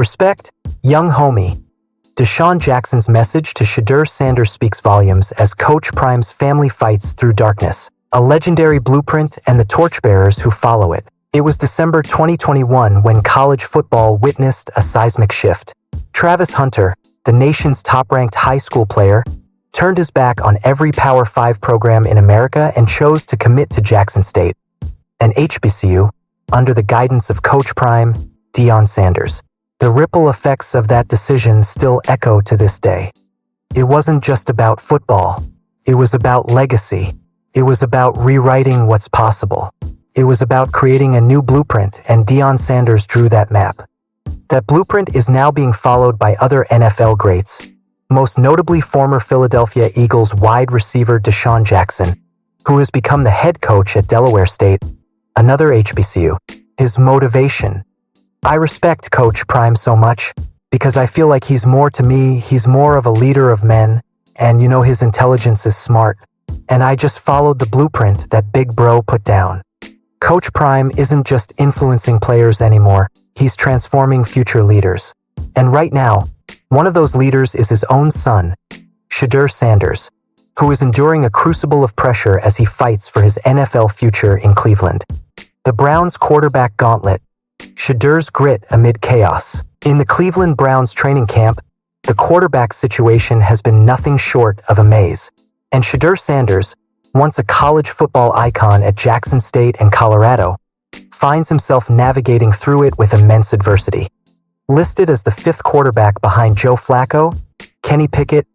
Respect, young homie. DeSean Jackson's message to Shedeur Sanders speaks volumes as Coach Prime's family fights through darkness, a legendary blueprint and the torchbearers who follow it. It was December 2021 when college football witnessed a seismic shift. Travis Hunter, the nation's top-ranked high school player, turned his back on every Power 5 program in America and chose to commit to Jackson State, an HBCU, under the guidance of Coach Prime, Deion Sanders. The ripple effects of that decision still echo to this day. It wasn't just about football. It was about legacy. It was about rewriting what's possible. It was about creating a new blueprint, and Deion Sanders drew that map. That blueprint is now being followed by other NFL greats, most notably former Philadelphia Eagles wide receiver DeSean Jackson, who has become the head coach at Delaware State, another HBCU. His motivation. I respect Coach Prime so much because I feel like he's more to me. He's more of a leader of men, and his intelligence is smart. And I just followed the blueprint that Big Bro put down. Coach Prime isn't just influencing players anymore, he's transforming future leaders. And right now, one of those leaders is his own son, Shedeur Sanders, who is enduring a crucible of pressure as he fights for his NFL future in Cleveland. The Browns' quarterback gauntlet, Shedeur's grit amid chaos. In the Cleveland Browns training camp, the quarterback situation has been nothing short of a maze. And Shedeur Sanders, once a college football icon at Jackson State and Colorado, finds himself navigating through it with immense adversity. Listed as the fifth quarterback behind Joe Flacco, Kenny Pickett,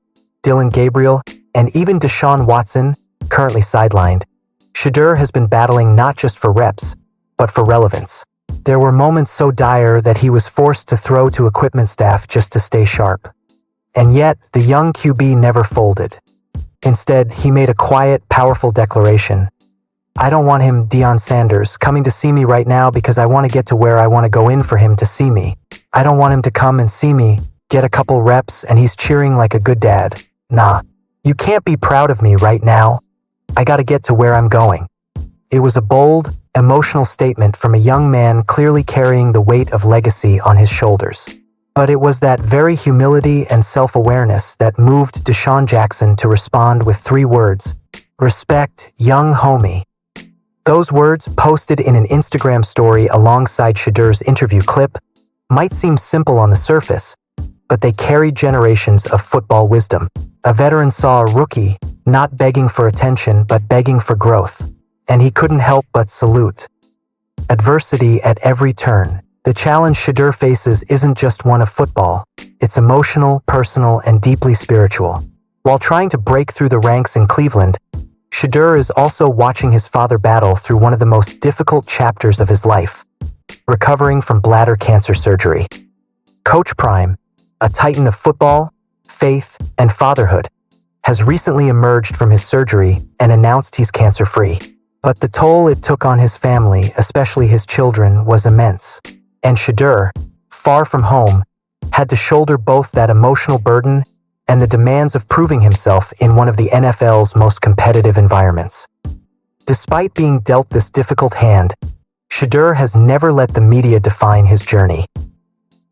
Dillon Gabriel, and even Deshaun Watson, currently sidelined, Shedeur has been battling not just for reps, but for relevance. There were moments so dire that he was forced to throw to equipment staff just to stay sharp. And yet, the young QB never folded. Instead, he made a quiet, powerful declaration. I don't want him, Deion Sanders, coming to see me right now because I want to get to where I want to go in for him to see me. I don't want him to come and see me, get a couple reps, and he's cheering like a good dad. Nah, you can't be proud of me right now. I got to get to where I'm going. It was a bold, emotional statement from a young man clearly carrying the weight of legacy on his shoulders. But it was that very humility and self-awareness that moved DeSean Jackson to respond with 3 words: respect, young homie. Those words, posted in an Instagram story alongside Shedeur's interview clip, might seem simple on the surface, but they carried generations of football wisdom. A veteran saw a rookie, not begging for attention but begging for growth, and he couldn't help but salute. Adversity at every turn. The challenge Shedeur faces isn't just one of football. It's emotional, personal, and deeply spiritual. While trying to break through the ranks in Cleveland, Shedeur is also watching his father battle through one of the most difficult chapters of his life, recovering from bladder cancer surgery. Coach Prime, a titan of football, faith, and fatherhood, has recently emerged from his surgery and announced he's cancer-free. But the toll it took on his family, especially his children, was immense. And Shedeur, far from home, had to shoulder both that emotional burden and the demands of proving himself in one of the NFL's most competitive environments. Despite being dealt this difficult hand, Shedeur has never let the media define his journey.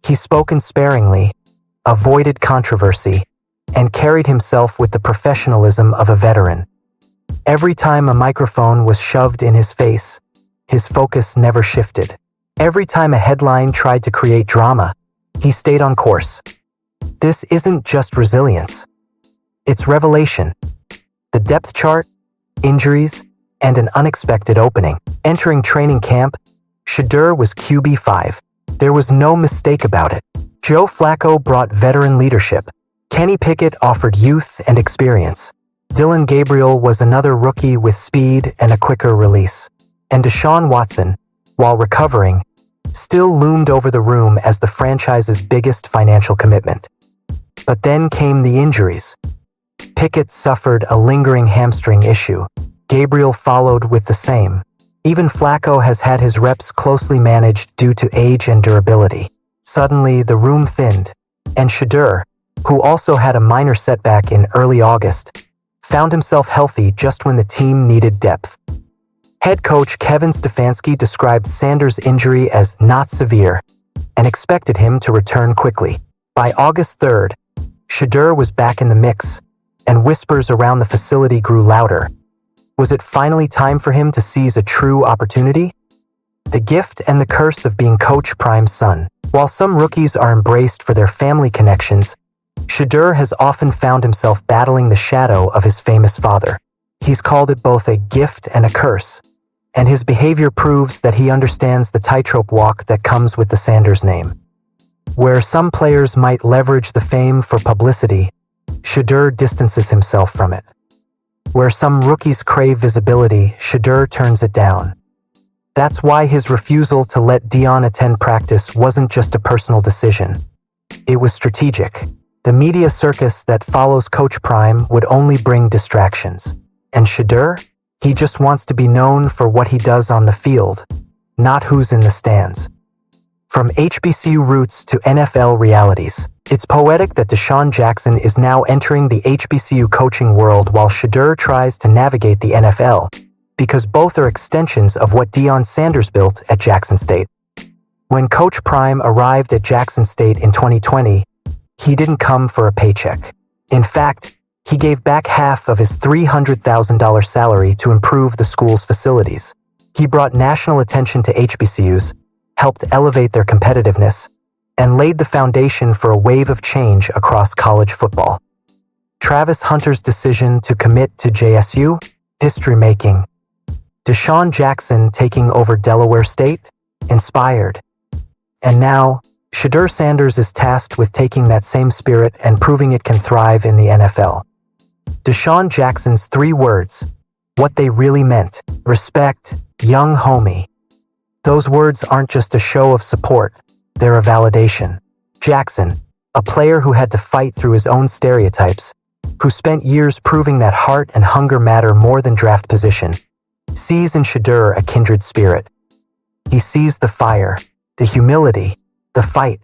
He's spoken sparingly, avoided controversy, and carried himself with the professionalism of a veteran. Every time a microphone was shoved in his face, his focus never shifted. Every time a headline tried to create drama, he stayed on course. This isn't just resilience. It's revelation. The depth chart, injuries, and an unexpected opening. Entering training camp, Shedeur was QB5. There was no mistake about it. Joe Flacco brought veteran leadership. Kenny Pickett offered youth and experience. Dillon Gabriel was another rookie with speed and a quicker release. And Deshaun Watson, while recovering, still loomed over the room as the franchise's biggest financial commitment. But then came the injuries. Pickett suffered a lingering hamstring issue. Gabriel followed with the same. Even Flacco has had his reps closely managed due to age and durability. Suddenly, the room thinned, and Shedeur, who also had a minor setback in early August, found himself healthy just when the team needed depth. Head coach Kevin Stefanski described Sanders' injury as not severe, and expected him to return quickly. By August 3rd, Shadur was back in the mix, and whispers around the facility grew louder. Was it finally time for him to seize a true opportunity? The gift and the curse of being Coach Prime's son. While some rookies are embraced for their family connections, Shadur has often found himself battling the shadow of his famous father. He's called it both a gift and a curse, and his behavior proves that he understands the tightrope walk that comes with the Sanders name. Where some players might leverage the fame for publicity, Shadur distances himself from it. Where some rookies crave visibility, Shadur turns it down. That's why his refusal to let Deion attend practice wasn't just a personal decision. It was strategic. The media circus that follows Coach Prime would only bring distractions. And Shadur? He just wants to be known for what he does on the field, not who's in the stands. From HBCU roots to NFL realities, it's poetic that DeSean Jackson is now entering the HBCU coaching world while Shadur tries to navigate the NFL, because both are extensions of what Deion Sanders built at Jackson State. When Coach Prime arrived at Jackson State in 2020, he didn't come for a paycheck. In fact, he gave back half of his $300,000 salary to improve the school's facilities. He brought national attention to HBCUs, helped elevate their competitiveness, and laid the foundation for a wave of change across college football. Travis Hunter's decision to commit to JSU? History-making. DeSean Jackson taking over Delaware State? Inspired. And now, Shadur Sanders is tasked with taking that same spirit and proving it can thrive in the NFL. DeSean Jackson's 3 words, what they really meant: respect, young homie. Those words aren't just a show of support, they're a validation. Jackson, a player who had to fight through his own stereotypes, who spent years proving that heart and hunger matter more than draft position, sees in Shadur a kindred spirit. He sees the fire, the humility, the fight.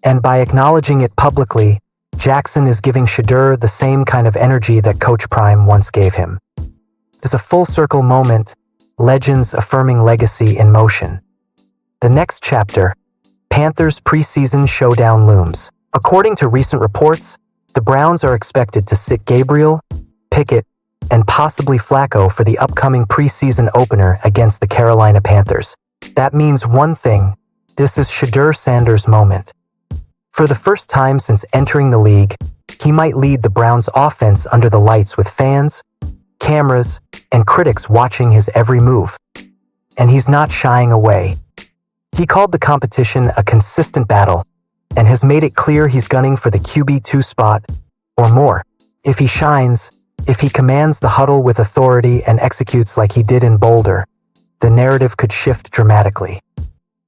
And by acknowledging it publicly, Jackson is giving Shadur the same kind of energy that Coach Prime once gave him. It's a full circle moment, legends affirming legacy in motion. The next chapter, Panthers preseason showdown looms. According to recent reports, the Browns are expected to sit Gabriel, Pickett, and possibly Flacco for the upcoming preseason opener against the Carolina Panthers. That means one thing: this is Shadur Sanders' moment. For the first time since entering the league, he might lead the Browns' offense under the lights with fans, cameras, and critics watching his every move. And he's not shying away. He called the competition a consistent battle and has made it clear he's gunning for the QB2 spot or more. If he shines, if he commands the huddle with authority and executes like he did in Boulder, the narrative could shift dramatically.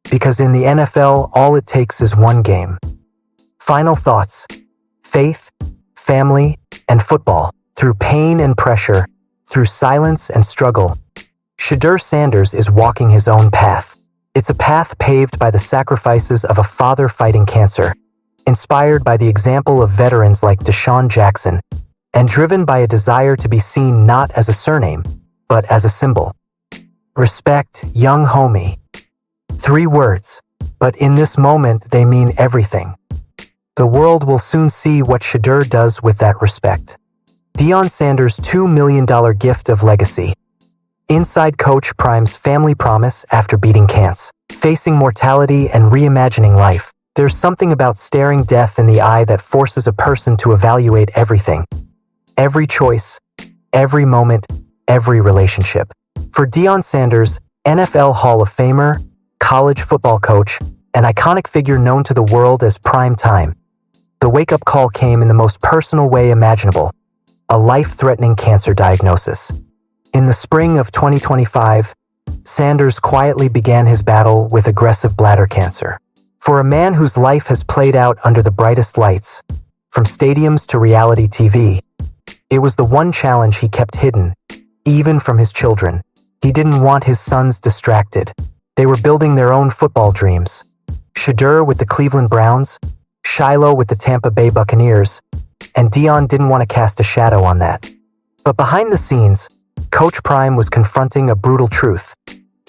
Because in the NFL, all it takes is one game. Final thoughts. Faith, family, and football. Through pain and pressure, through silence and struggle, Shadur Sanders is walking his own path. It's a path paved by the sacrifices of a father fighting cancer, inspired by the example of veterans like DeSean Jackson, and driven by a desire to be seen not as a surname, but as a symbol. Respect, young homie. 3 words, but in this moment they mean everything. The world will soon see what Shadur does with that respect. Deion Sanders' $2 million gift of legacy. Inside Coach Prime's family promise after beating cancer. Facing mortality and reimagining life. There's something about staring death in the eye that forces a person to evaluate everything. Every choice, every moment, every relationship. For Deion Sanders, NFL Hall of Famer, college football coach, an iconic figure known to the world as Prime Time, the wake-up call came in the most personal way imaginable: a life-threatening cancer diagnosis. In the spring of 2025, Sanders quietly began his battle with aggressive bladder cancer. For a man whose life has played out under the brightest lights, from stadiums to reality TV, it was the one challenge he kept hidden, even from his children. He didn't want his sons distracted. They were building their own football dreams. Shadur with the Cleveland Browns, Shiloh with the Tampa Bay Buccaneers, and Deion didn't want to cast a shadow on that. But behind the scenes, Coach Prime was confronting a brutal truth.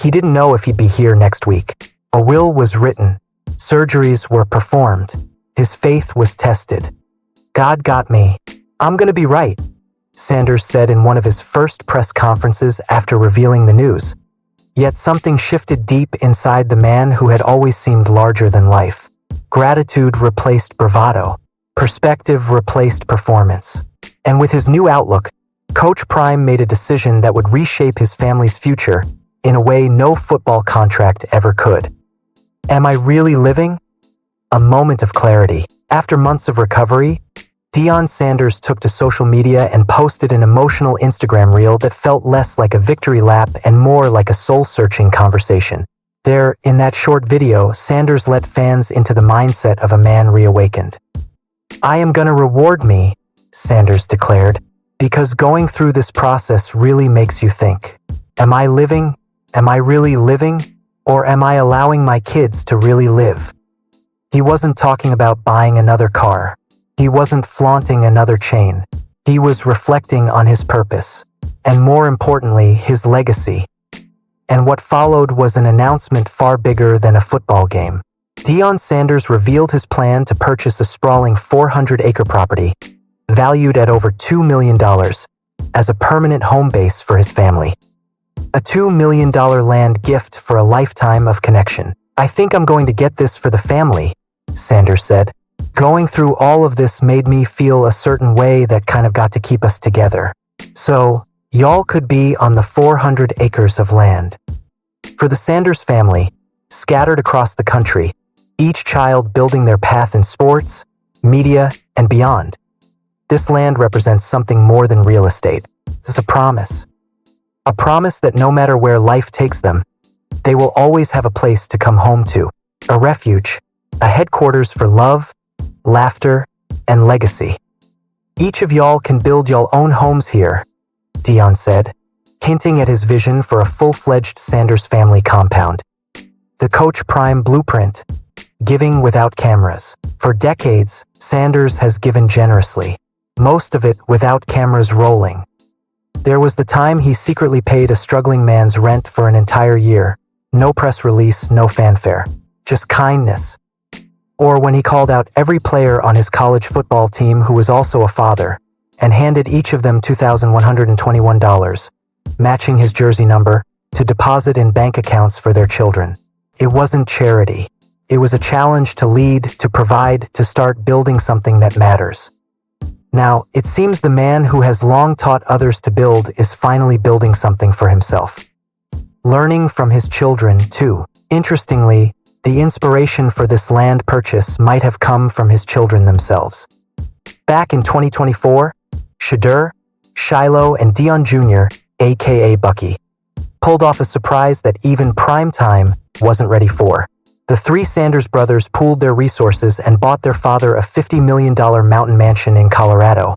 He didn't know if he'd be here next week. A will was written, Surgeries were performed. His faith was tested. God got me. I'm gonna be right, Sanders said in one of his first press conferences after revealing the news. Yet something shifted deep inside the man who had always seemed larger than life. Gratitude replaced bravado. Perspective replaced performance. And with his new outlook, Coach Prime made a decision that would reshape his family's future in a way no football contract ever could. Am I really living? A moment of clarity. After months of recovery, Deion Sanders took to social media and posted an emotional Instagram reel that felt less like a victory lap and more like a soul-searching conversation. There, in that short video, Sanders let fans into the mindset of a man reawakened. I am gonna reward me, Sanders declared, because going through this process really makes you think. Am I living? Am I really living? Or am I allowing my kids to really live? He wasn't talking about buying another car. He wasn't flaunting another chain. He was reflecting on his purpose, and more importantly, his legacy. And what followed was an announcement far bigger than a football game. Deion Sanders revealed his plan to purchase a sprawling 400-acre property, valued at over $2 million, as a permanent home base for his family. A $2 million land gift for a lifetime of connection. I think I'm going to get this for the family, Sanders said. Going through all of this made me feel a certain way that kind of got to keep us together. So, y'all could be on the 400 acres of land. For the Sanders family, scattered across the country, each child building their path in sports, media, and beyond. This land represents something more than real estate. It's a promise. A promise that no matter where life takes them, they will always have a place to come home to, a refuge, a headquarters for love, laughter, and legacy. Each of y'all can build y'all own homes here, Deion said, hinting at his vision for a full-fledged Sanders family compound. The Coach Prime blueprint, giving without cameras. For decades, Sanders has given generously, most of it without cameras rolling. There was the time he secretly paid a struggling man's rent for an entire year. No press release, no fanfare, just kindness. Or when he called out every player on his college football team who was also a father, and handed each of them $2,121, matching his jersey number, to deposit in bank accounts for their children. It wasn't charity. It was a challenge to lead, to provide, to start building something that matters. Now, it seems the man who has long taught others to build is finally building something for himself. Learning from his children, too. Interestingly, the inspiration for this land purchase might have come from his children themselves. Back in 2024, Shedeur, Shiloh, and Deion Jr., aka Bucky, pulled off a surprise that even prime time wasn't ready for. The three Sanders brothers pooled their resources and bought their father a $50 million mountain mansion in Colorado.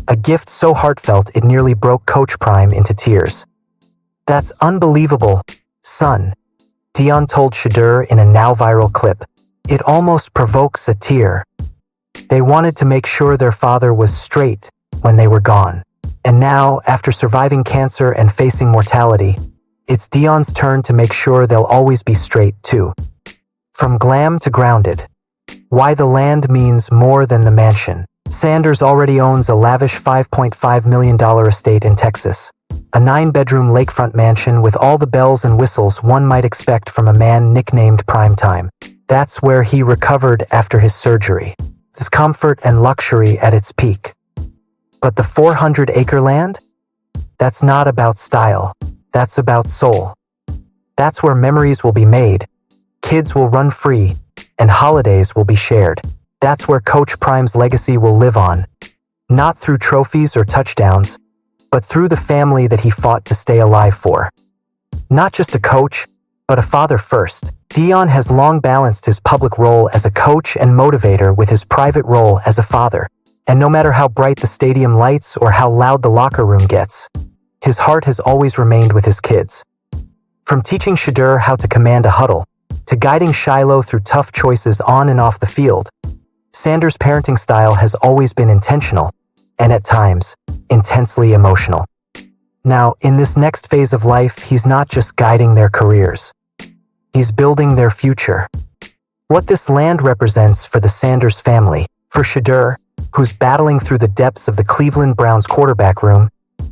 A gift so heartfelt it nearly broke Coach Prime into tears. That's unbelievable, son, Deion told Shadur in a now-viral clip. It almost provokes a tear. They wanted to make sure their father was straight when they were gone. And now, after surviving cancer and facing mortality, it's Deion's turn to make sure they'll always be straight, too. From glam to grounded. Why the land means more than the mansion. Sanders already owns a lavish $5.5 million estate in Texas. A 9-bedroom lakefront mansion with all the bells and whistles one might expect from a man nicknamed Primetime. That's where he recovered after his surgery. His comfort and luxury at its peak. But the 400-acre land? That's not about style. That's about soul. That's where memories will be made, kids will run free, and holidays will be shared. That's where Coach Prime's legacy will live on. Not through trophies or touchdowns, but through the family that he fought to stay alive for. Not just a coach, but a father first. Deion has long balanced his public role as a coach and motivator with his private role as a father. And no matter how bright the stadium lights or how loud the locker room gets, his heart has always remained with his kids. From teaching Shadur how to command a huddle, to guiding Shiloh through tough choices on and off the field, Sanders' parenting style has always been intentional, and at times, intensely emotional. Now, in this next phase of life, he's not just guiding their careers. He's building their future. What this land represents for the Sanders family, for Shedeur, who's battling through the depths of the Cleveland Browns quarterback room,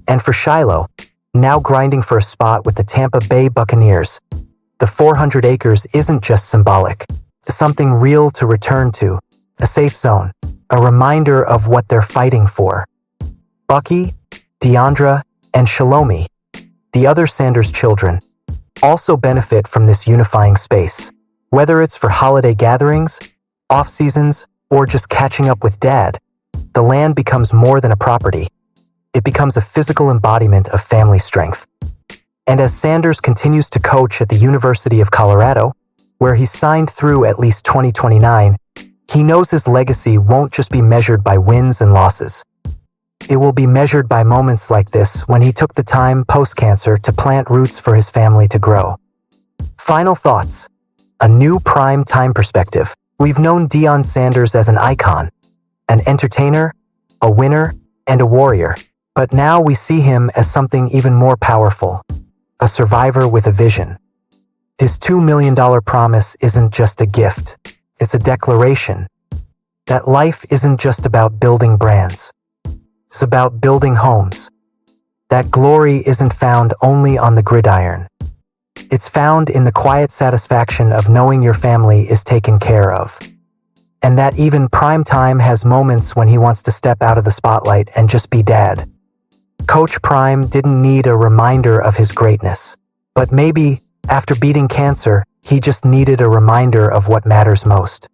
and for Shiloh, now grinding for a spot with the Tampa Bay Buccaneers. The 400 acres isn't just symbolic, it's something real to return to, a safe zone, a reminder of what they're fighting for. Bucky, Deandra, and Shalomi, the other Sanders children, also benefit from this unifying space. Whether it's for holiday gatherings, off-seasons, or just catching up with Dad, the land becomes more than a property. It becomes a physical embodiment of family strength. And as Sanders continues to coach at the University of Colorado, where he's signed through at least 2029, he knows his legacy won't just be measured by wins and losses. It will be measured by moments like this when he took the time post-cancer to plant roots for his family to grow. Final thoughts. A new prime time perspective. We've known Deion Sanders as an icon, an entertainer, a winner, and a warrior. But now we see him as something even more powerful, a survivor with a vision. His $2 million promise isn't just a gift, it's a declaration that life isn't just about building brands. It's about building homes. That glory isn't found only on the gridiron. It's found in the quiet satisfaction of knowing your family is taken care of. And that even prime time has moments when he wants to step out of the spotlight and just be Dad. Coach Prime didn't need a reminder of his greatness. But maybe, after beating cancer, he just needed a reminder of what matters most.